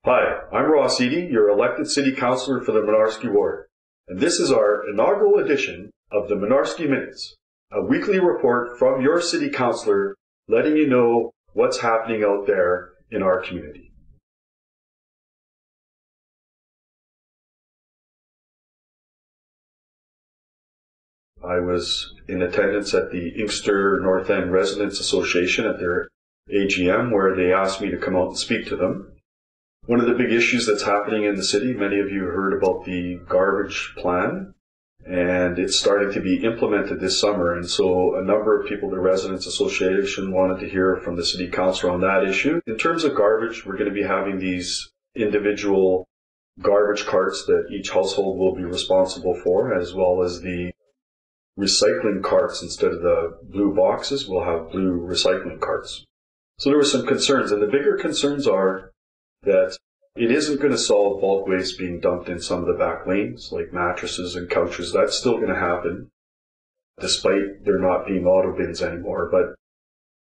Hi, I'm Ross Eadie, your elected City Councillor for the Mynarski Ward, and this is our inaugural edition of the Mynarski Minutes, a weekly report from your City Councillor letting you know what's happening out there in our community. I was in attendance at the Inkster North End Residents Association at their AGM, where they asked me to come out and speak to them. One of the big issues that's happening in the city, many of you heard about the garbage plan, and it's starting to be implemented this summer. And so a number of people, the Residents Association, wanted to hear from the City Council on that issue. In terms of garbage, we're going to be having these individual garbage carts that each household will be responsible for, as well as the recycling carts. Instead of the blue boxes, we'll have blue recycling carts. So there were some concerns, and the bigger concerns are that it isn't going to solve bulk waste being dumped in some of the back lanes, like mattresses and couches. That's still going to happen, despite there not being auto bins anymore. But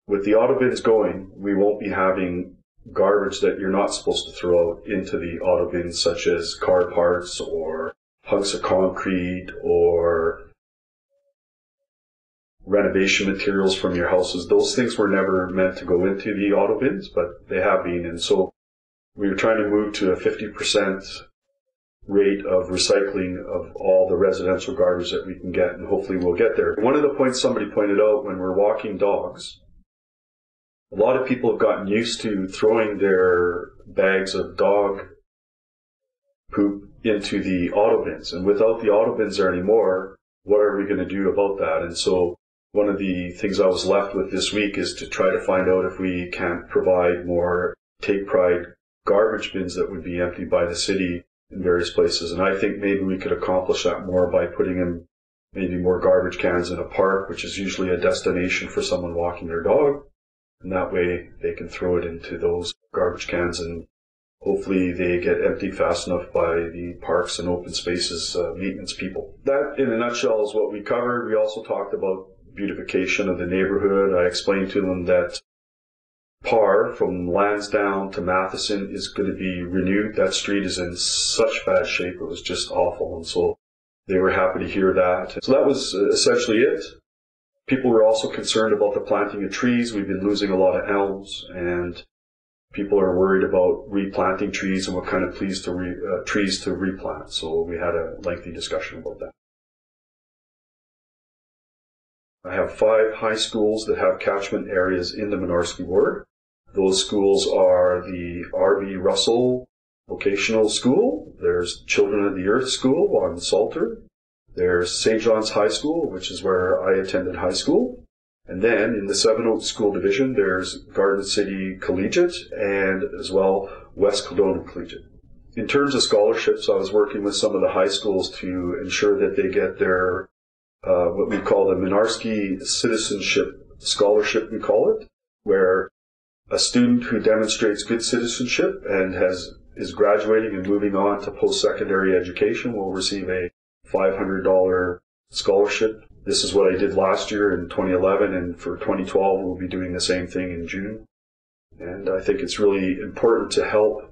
with the auto bins going, we won't be having garbage that you're not supposed to throw out into the auto bins, such as car parts or hunks of concrete or renovation materials from your houses. Those things were never meant to go into the auto bins, but they have been. And so we were trying to move to a 50% rate of recycling of all the residential garbage that we can get, and hopefully we'll get there. One of the points somebody pointed out when we're walking dogs, a lot of people have gotten used to throwing their bags of dog poop into the auto bins, and without the auto bins there anymore, what are we going to do about that? And so one of the things I was left with this week is to try to find out if we can't provide more Take Pride garbage bins that would be emptied by the city in various places. And I think maybe we could accomplish that more by putting in maybe more garbage cans in a park, which is usually a destination for someone walking their dog. And that way they can throw it into those garbage cans, and hopefully they get emptied fast enough by the parks and open spaces maintenance people. That, in a nutshell, is what we covered. We also talked about beautification of the neighbourhood. I explained to them that Parr from Lansdowne to Matheson is going to be renewed. That street is in such bad shape, it was just awful, and so they were happy to hear that. So that was essentially it. People were also concerned about the planting of trees. We've been losing a lot of elms, and people are worried about replanting trees and what kind of trees to replant. So we had a lengthy discussion about that. I have 5 high schools that have catchment areas in the Mynarski Ward. Those schools are the R.B. Russell Vocational School. There's Children of the Earth School on Salter. There's St. John's High School, which is where I attended high school. And then in the Seven Oaks School Division, there's Garden City Collegiate and as well West Kildonan Collegiate. In terms of scholarships, I was working with some of the high schools to ensure that they get their what we call the Mynarski Citizenship Scholarship, we call it, where a student who demonstrates good citizenship and is graduating and moving on to post-secondary education will receive a $500 scholarship. This is what I did last year in 2011, and for 2012 we'll be doing the same thing in June. And I think it's really important to help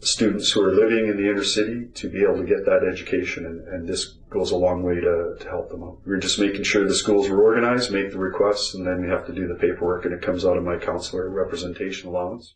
students who are living in the inner city to be able to get that education, and this goes a long way to help them out. We're just making sure the schools are organized, make the requests, and then we have to do the paperwork, and it comes out of my councillor representation allowance.